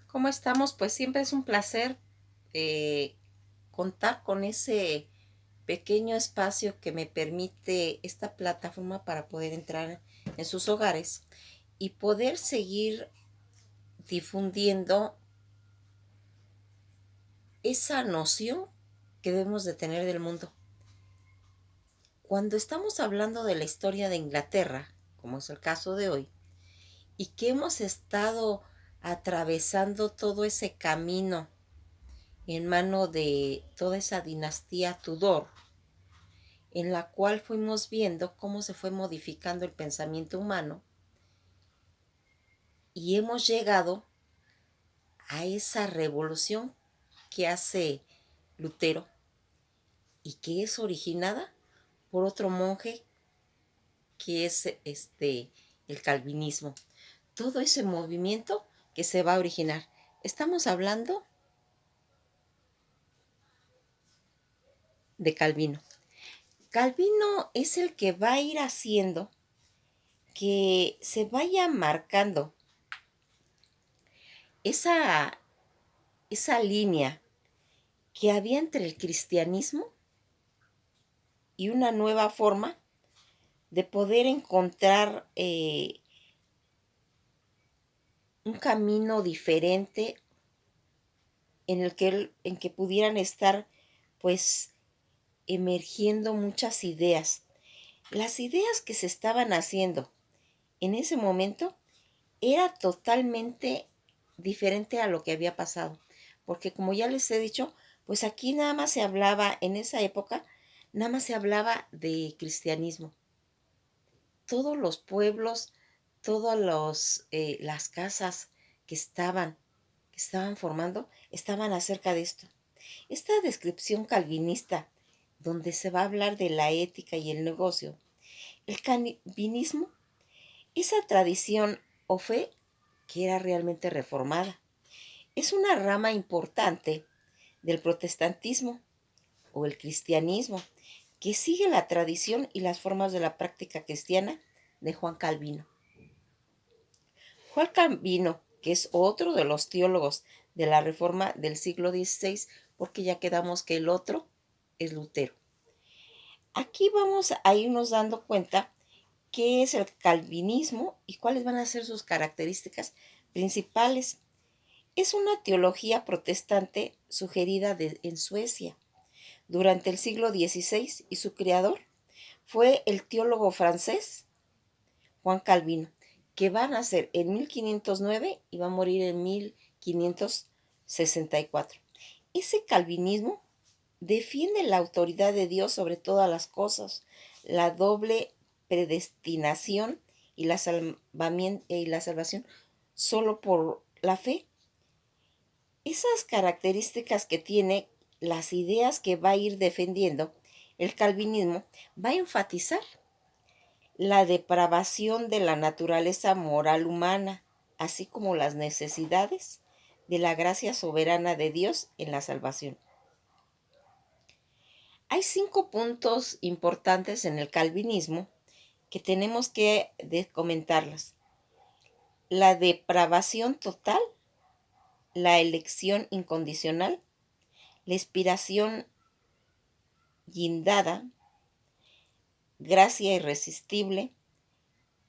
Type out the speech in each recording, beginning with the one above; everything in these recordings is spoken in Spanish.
¿Cómo estamos? Pues siempre es un placer eh, contar con ese pequeño espacio que me permite esta plataforma para poder entrar en sus hogares y poder seguir difundiendo esa noción que debemos de tener del mundo. Cuando estamos hablando de la historia de Inglaterra, como es el caso de hoy, y que hemos estado atravesando todo ese camino en mano de toda esa dinastía Tudor, en la cual fuimos viendo cómo se fue modificando el pensamiento humano y hemos llegado a esa revolución que hace Lutero y que es originada por otro monje que es el calvinismo. Todo ese movimiento que se va a originar. Estamos hablando de Calvino. Calvino es el que va a ir haciendo que se vaya marcando esa, esa línea que había entre el cristianismo y una nueva forma de poder encontrar un camino diferente en que pudieran estar pues emergiendo muchas ideas. Las ideas que se estaban haciendo en ese momento era totalmente diferente a lo que había pasado. Porque como ya les he dicho, pues aquí nada más se hablaba, en esa época, nada más se hablaba de cristianismo. Todos los pueblos, todas las casas que estaban formando, estaban acerca de esto. Esta descripción calvinista, donde se va a hablar de la ética y el negocio, el calvinismo, esa tradición o fe que era realmente reformada, es una rama importante del protestantismo o el cristianismo que sigue la tradición y las formas de la práctica cristiana de Juan Calvino. Juan Calvino, que es otro de los teólogos de la Reforma del siglo XVI, porque ya quedamos que el otro es Lutero. Aquí vamos a irnos dando cuenta qué es el calvinismo y cuáles van a ser sus características principales. Es una teología protestante sugerida en Suecia durante el siglo XVI y su creador fue el teólogo francés Juan Calvino, que va a nacer en 1509 y va a morir en 1564. Ese calvinismo defiende la autoridad de Dios sobre todas las cosas, la doble predestinación y la salvación solo por la fe. Esas características que tiene, las ideas que va a ir defendiendo el calvinismo, va a enfatizar la depravación de la naturaleza moral humana, así como las necesidades de la gracia soberana de Dios en la salvación. Hay 5 puntos importantes en el calvinismo que tenemos que comentarlas. La depravación total, la elección incondicional, la inspiración guindada, gracia irresistible,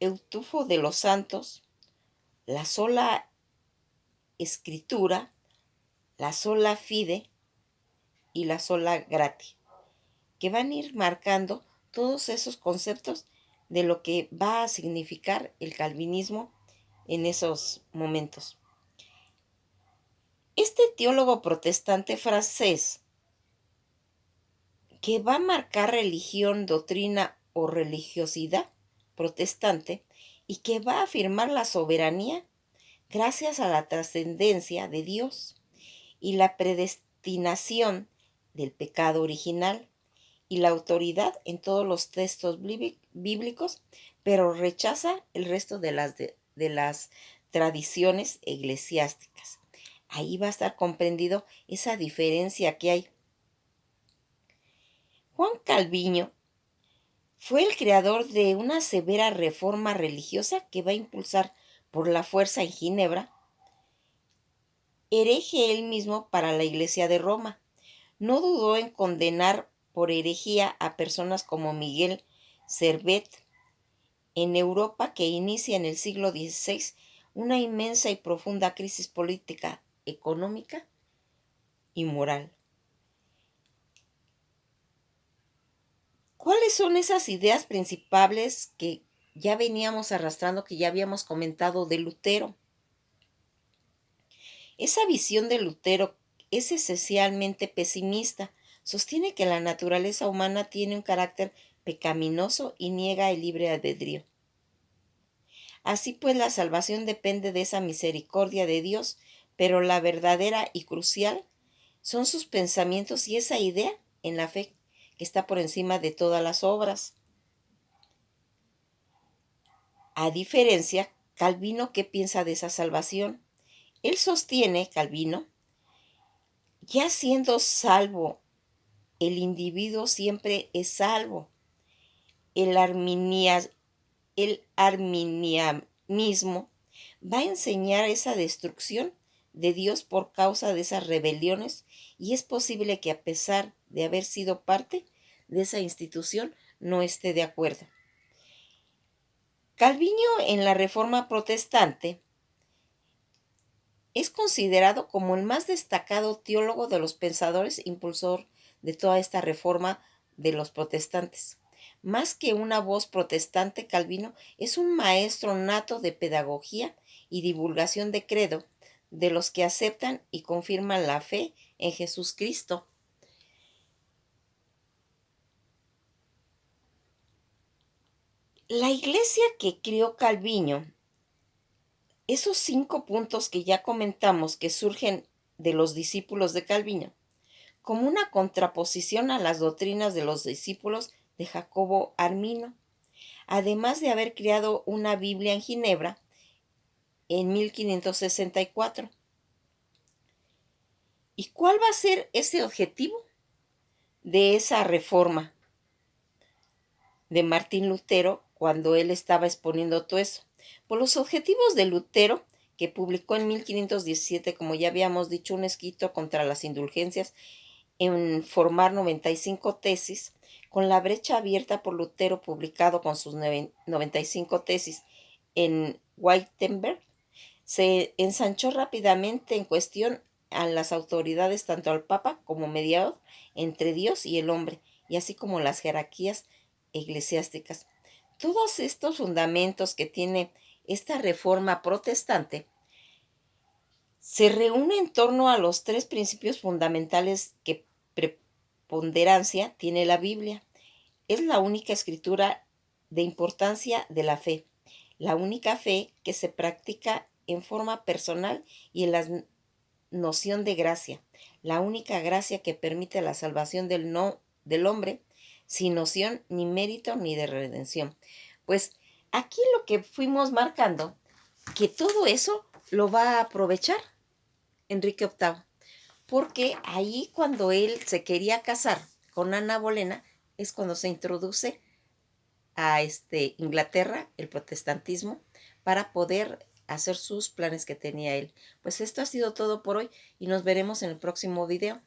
eutufo de los santos, la sola escritura, la sola fide y la sola gratia, que van a ir marcando todos esos conceptos de lo que va a significar el calvinismo en esos momentos. Este teólogo protestante francés, que va a marcar religión, doctrina o religiosidad protestante y que va a afirmar la soberanía gracias a la trascendencia de Dios y la predestinación del pecado original y la autoridad en todos los textos bíblicos, pero rechaza el resto de las tradiciones eclesiásticas. Ahí va a estar comprendido esa diferencia que hay. Juan Calviño fue el creador de una severa reforma religiosa que va a impulsar por la fuerza en Ginebra hereje él mismo para la Iglesia de Roma. No dudó en condenar por herejía a personas como Miguel Servet en Europa, que inicia en el siglo XVI una inmensa y profunda crisis política, económica y moral. ¿Cuáles son esas ideas principales que ya veníamos arrastrando, que ya habíamos comentado de Lutero? Esa visión de Lutero es esencialmente pesimista. Sostiene que la naturaleza humana tiene un carácter pecaminoso y niega el libre albedrío. Así pues, la salvación depende de esa misericordia de Dios, pero la verdadera y crucial son sus pensamientos y esa idea en la fe que está por encima de todas las obras. A diferencia, Calvino, ¿qué piensa de esa salvación? Él sostiene, Calvino, ya siendo salvo, el individuo siempre es salvo. El, el arminianismo va a enseñar esa destrucción de Dios por causa de esas rebeliones y es posible que a pesar de haber sido parte de esa institución no esté de acuerdo. Calvino en la Reforma Protestante es considerado como el más destacado teólogo de los pensadores impulsor de toda esta reforma de los protestantes. Más que una voz protestante, Calvino es un maestro nato de pedagogía y divulgación de credo de los que aceptan y confirman la fe en Jesús Cristo. La iglesia que crió Calvino, esos 5 puntos que ya comentamos que surgen de los discípulos de Calvino, como una contraposición a las doctrinas de los discípulos de Jacobo Armino, además de haber creado una Biblia en Ginebra en 1564. ¿Y cuál va a ser ese objetivo de esa reforma de Martín Lutero cuando él estaba exponiendo todo eso? Pues los objetivos de Lutero, que publicó en 1517, como ya habíamos dicho, un escrito contra las indulgencias, en formar 95 tesis, con la brecha abierta por Lutero publicado con sus 95 tesis en Wittenberg, se ensanchó rápidamente en cuestión a las autoridades, tanto al Papa como mediador entre Dios y el hombre, y así como las jerarquías eclesiásticas. Todos estos fundamentos que tiene esta reforma protestante se reúnen en torno a los 3 principios fundamentales que preponderancia tiene la Biblia. Es la única escritura de importancia de la fe, la única fe que se practica en forma personal y en la noción de gracia, la única gracia que permite la salvación del hombre sin noción ni mérito ni de redención. Pues aquí lo que fuimos marcando, que todo eso lo va a aprovechar Enrique VIII, porque ahí cuando él se quería casar con Ana Bolena es cuando se introduce a Inglaterra el protestantismo para poder hacer sus planes que tenía él. Pues esto ha sido todo por hoy y nos veremos en el próximo video.